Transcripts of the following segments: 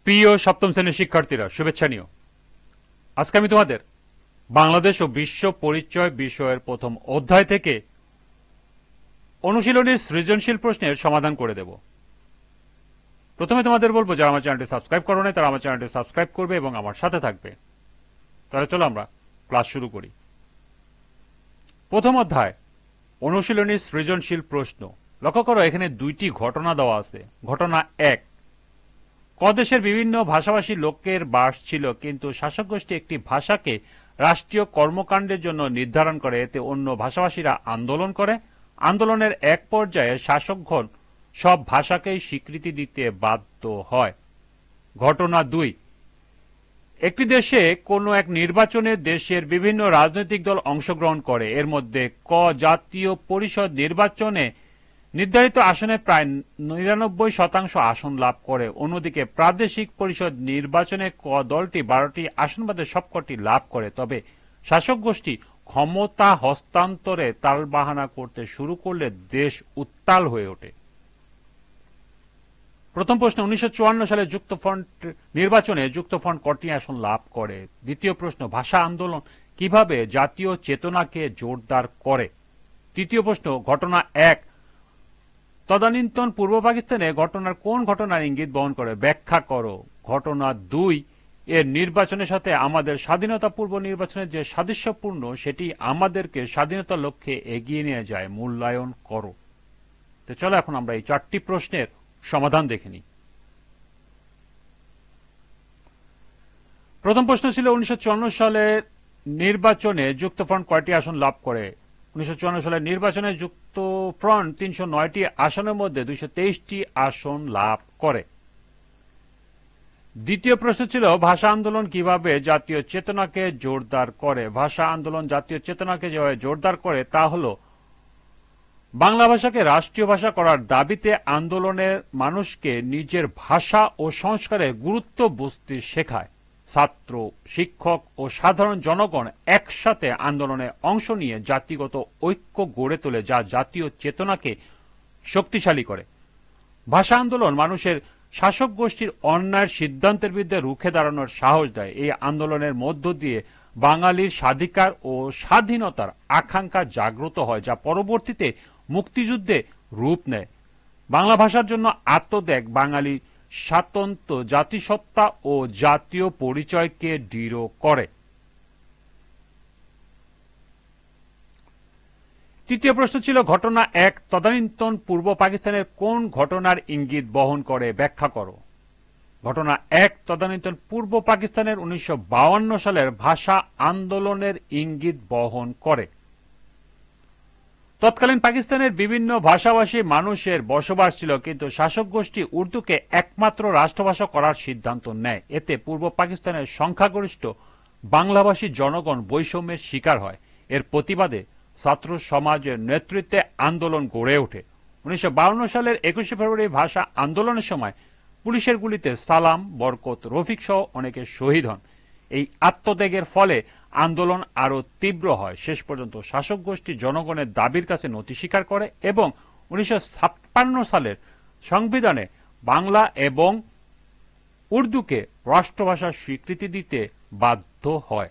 প্রিয় সপ্তম শ্রেণীর শিক্ষার্থীরা, শুভেচ্ছা নিও। আজকে আমি তোমাদের বাংলাদেশ ও বিশ্ব পরিচয় বিষয়ের প্রথম অধ্যায় থেকে অনুশীলনীর সৃজনশীল প্রশ্নের সমাধান করে দেব। প্রথমে তোমাদের বলবো, যারা আমার চ্যানেলটি সাবস্ক্রাইব করো নাই তারা আমার চ্যানেলটি সাবস্ক্রাইব করবে এবং আমার সাথে থাকবে। তাহলে চলো আমরা ক্লাস শুরু করি। প্রথম অধ্যায়, অনুশীলনীর সৃজনশীল প্রশ্ন। লক্ষ্য করো, এখানে দুইটি ঘটনা দেওয়া আছে। ঘটনা এক, দেশের বিভিন্ন ভাষাভাষী লোকের বাস ছিল, কিন্তু শাসক গোষ্ঠী একটি ভাষাকে রাষ্ট্রীয় কর্মকাণ্ডের জন্য নির্ধারণ করে। এতে অন্য ভাষাভাষীরা আন্দোলন করে। আন্দোলনের এক পর্যায়ে শাসকগণ সব ভাষাকেই স্বীকৃতি দিতে বাধ্য হয়। ঘটনা দুই, একটি দেশে কোনো এক নির্বাচনে দেশের বিভিন্ন রাজনৈতিক দল অংশগ্রহণ করে। এর মধ্যে জাতীয় পরিষদ নির্বাচনে নির্ধারিত আসনে প্রায় ৯৯% আসন লাভ করে। অন্যদিকে প্রাদেশিক পরিষদ নির্বাচনে দলটি 12টি আসন বাদে সবকটি লাভ করে। তবে শাসক গোষ্ঠী ক্ষমতা হস্তান্তরে তালবাহানা করতে শুরু করলে দেশ উত্তাল হয়ে ওঠে। প্রথম প্রশ্ন, 1954 সালে যুক্তফ্রন্ট নির্বাচনে যুক্তফ্রন্ট কটি আসন লাভ করে? দ্বিতীয় প্রশ্ন, ভাষা আন্দোলন কিভাবে জাতীয় চেতনাকে জোরদার করে? তৃতীয় প্রশ্ন, ঘটনা এক, তদানীন্তন পূর্ব পাকিস্তানে ঘটনার কোন ঘটনার ইঙ্গিত বহন করে? ব্যাখ্যা করো। ঘটনা দুই, এর নির্বাচনের সাথে আমাদের স্বাধীনতা পূর্ব নির্বাচনের যে সাদৃশ্যপূর্ণ, সেটি আমাদেরকে স্বাধীনতার লক্ষ্যে এগিয়ে নিয়ে যায়, মূল্যায়ন করো। তো চলো এখন আমরা এই চারটি প্রশ্নের সমাধান দেখে নিই। প্রথম প্রশ্ন ছিল, 1954 সালের নির্বাচনে যুক্তফ্রন্ট কয়টি আসন লাভ করে? 1954 সালের নির্বাচনে যুক্তফ্রন্ট 309টি আসনের মধ্যে 223টি আসন লাভ করে। দ্বিতীয় প্রশ্ন ছিল, ভাষা আন্দোলন কিভাবে জাতীয় চেতনাকে জোরদার করে? ভাষা আন্দোলন জাতীয় চেতনাকে যেভাবে জোরদার করে তা হল, বাংলা ভাষাকে রাষ্ট্রীয় ভাষা করার দাবিতে আন্দোলনের মানুষকে নিজের ভাষা ও সংস্কারের গুরুত্ব বুঝতে শেখায়। ছাত্র, শিক্ষক ও সাধারণ জনগণ একসাথে আন্দোলনে অংশ নিয়ে জাতিগত ঐক্য গড়ে তোলে, যা জাতীয় চেতনাকে শক্তিশালী করে। ভাষা আন্দোলন মানুষের শাসক গোষ্ঠীর অন্যায়ের সিদ্ধান্তের বিরুদ্ধে রুখে দাঁড়ানোর সাহস দেয়। এই আন্দোলনের মধ্য দিয়ে বাঙালির স্বাধিকার ও স্বাধীনতার আকাঙ্ক্ষা জাগ্রত হয়, যা পরবর্তীতে মুক্তিযুদ্ধে রূপ নেয়। বাংলা ভাষার জন্য আত্মত্যাগ বাঙালি স্বাতন্ত্র জাতিসত্তা ও জাতীয় পরিচয়কে দৃঢ় করে। তৃতীয় প্রশ্ন ছিল, ঘটনা এক, তদানীন্তন পূর্ব পাকিস্তানের কোন ঘটনার ইঙ্গিত বহন করে? ব্যাখ্যা করো। ঘটনা এক, তদানীন্তন পূর্ব পাকিস্তানের 1952 সালের ভাষা আন্দোলনের ইঙ্গিত বহন করে। তৎকালীন পাকিস্তানের বিভিন্ন ভাষাভাষী মানুষের বসবাস ছিল, কিন্তু শাসক গোষ্ঠী উর্দুকে একমাত্র রাষ্ট্রভাষা করার সিদ্ধান্ত নেয়। এতে পূর্ব পাকিস্তানের সংখ্যাগরিষ্ঠ বাংলাভাষী জনগণ বৈষম্যের শিকার হয়। এর প্রতিবাদে ছাত্র সমাজের নেতৃত্বে আন্দোলন গড়ে ওঠে। 1952 সালের 21শে ফেব্রুয়ারি ভাষা আন্দোলনের সময় পুলিশের গুলিতে সালাম, বরকত, রফিক সহ অনেকে শহীদ হন। এই আত্মত্যাগের ফলে আন্দোলন আরো তীব্র হয়। শেষ পর্যন্ত শাসক গোষ্ঠী জনগণের দাবির কাছে নতি স্বীকার করে এবং 1956 সালের সংবিধানে বাংলা এবং উর্দুকে রাষ্ট্রভাষার স্বীকৃতি দিতে বাধ্য হয়।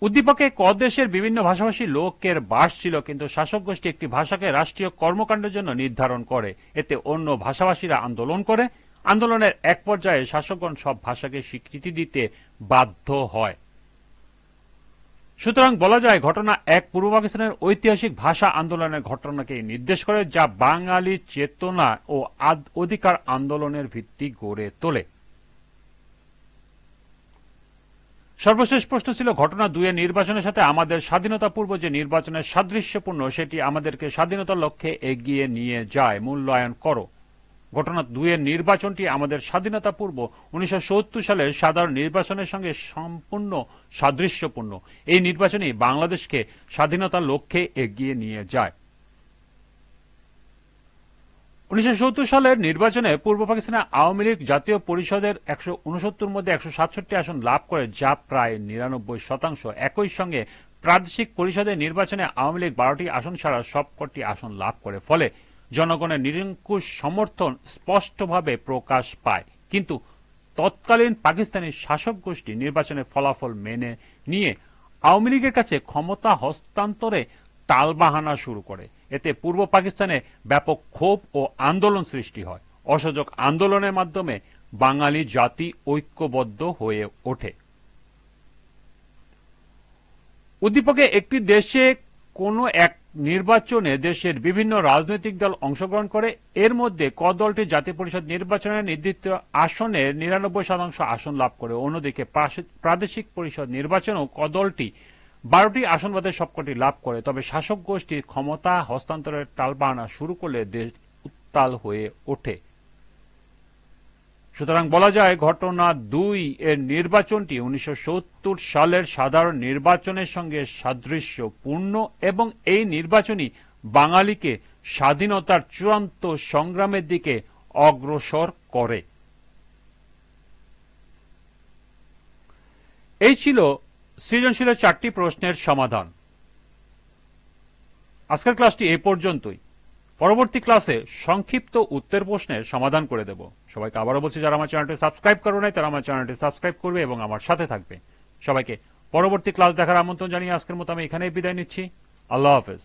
উদ্দীপকে দেশের বিভিন্ন ভাষাভাষী লোকের বাস ছিল, কিন্তু শাসক গোষ্ঠী একটি ভাষাকে রাষ্ট্রীয় কর্মকাণ্ডের জন্য নির্ধারণ করে। এতে অন্য ভাষাভাষীরা আন্দোলন করে। আন্দোলনের এক পর্যায়ে শাসকগণ সব ভাষাকে স্বীকৃতি দিতে বাধ্য হয়। সুতরাং বলা যায়, ঘটনা এক পূর্ব পাকিস্তানের ঐতিহাসিক ভাষা আন্দোলনের ঘটনাকে নির্দেশ করে, যা বাঙালি চেতনা ও অধিকার আন্দোলনের ভিত্তি গড়ে তোলে। সর্বশেষ প্রশ্ন ছিল, ঘটনা দুইয়ের নির্বাচনের সাথে আমাদের স্বাধীনতা পূর্ব যে নির্বাচনের সাদৃশ্যপূর্ণ, সেটি আমাদেরকে স্বাধীনতার লক্ষ্যে এগিয়ে নিয়ে যায়, মূল্যায়ন করো। ঘটনা দুইয়ের নির্বাচনটি আমাদের স্বাধীনতা পূর্ব 1970 সালের সাধারণ নির্বাচনের সঙ্গে সম্পূর্ণ সাদৃশ্যপূর্ণ। এই নির্বাচনই বাংলাদেশকে স্বাধীনতার লক্ষ্যে এগিয়ে নিয়ে যায়। 1970 সালের নির্বাচনে পূর্ব পাকিস্তানের আওয়ামী লীগ জাতীয় পরিষদের 169 মধ্যে 167 আসন লাভ করে, যা প্রায় 99%। একই সঙ্গে প্রাদেশিক পরিষদের নির্বাচনে আওয়ামী লীগ 12টি আসন ছাড়া সবকটি আসন লাভ করে। ফলে জনগণের নিরঙ্কুশ সমর্থন স্পষ্টভাবে প্রকাশ পায়, কিন্তু তৎকালীন পাকিস্তানি শাসক গোষ্ঠী নির্বাচনের ফলাফল মেনে নিয়ে আওয়ামী লীগের কাছে ক্ষমতা হস্তান্তরে টালবাহানা শুরু করে। এতে পূর্ব পাকিস্তানে ব্যাপক ক্ষোভ ও আন্দোলন সৃষ্টি হয়। অসহযোগ আন্দোলনের মাধ্যমে বাঙালি জাতি ঐক্যবদ্ধ হয়ে ওঠে। উদ্দীপকে একটি দেশে কোনো এক নির্বাচনে দেশের বিভিন্ন রাজনৈতিক দল অংশগ্রহণ করে। এর মধ্যে ক দলটি জাতীয় পরিষদ নির্বাচনের নির্ধারিত আসনের ৯৯% আসন লাভ করে। অন্যদিকে প্রাদেশিক পরিষদ নির্বাচনেও ক দলটি ১২টি আসন বাদে সবকটি লাভ করে। তবে শাসক গোষ্ঠী ক্ষমতা হস্তান্তরের টালবাহানা শুরু করলে দেশ উত্তাল হয়ে ওঠে। সুতরাং বলা যায় ঘটনা ২ এর নির্বাচনটি ১৯৭০ সালের সাধারণ নির্বাচনের সঙ্গে সাদৃশ্যপূর্ণ এবং এই নির্বাচনই বাঙালিকে স্বাধীনতার চূড়ান্ত সংগ্রামের দিকে অগ্রসর করে। এই ছিল সৃজনশীলের ৪টি প্রশ্নের সমাধান। আজকের ক্লাসটি এ পর্যন্তই। পরবর্তী ক্লাসে সংক্ষিপ্ত উত্তর প্রশ্নের সমাধান করে দেব। সবাইকে আবারও বলছি, যারা আমার চ্যানেলটি সাবস্ক্রাইব করে নাই তারা আমার চ্যানেলটি সাবস্ক্রাইব করবে এবং আমার সাথে থাকবে। সবাইকে পরবর্তী ক্লাস দেখার আমন্ত্রণ জানিয়ে আজকের মতো আমি এখানেই বিদায় নিচ্ছি। আল্লাহ হাফেজ।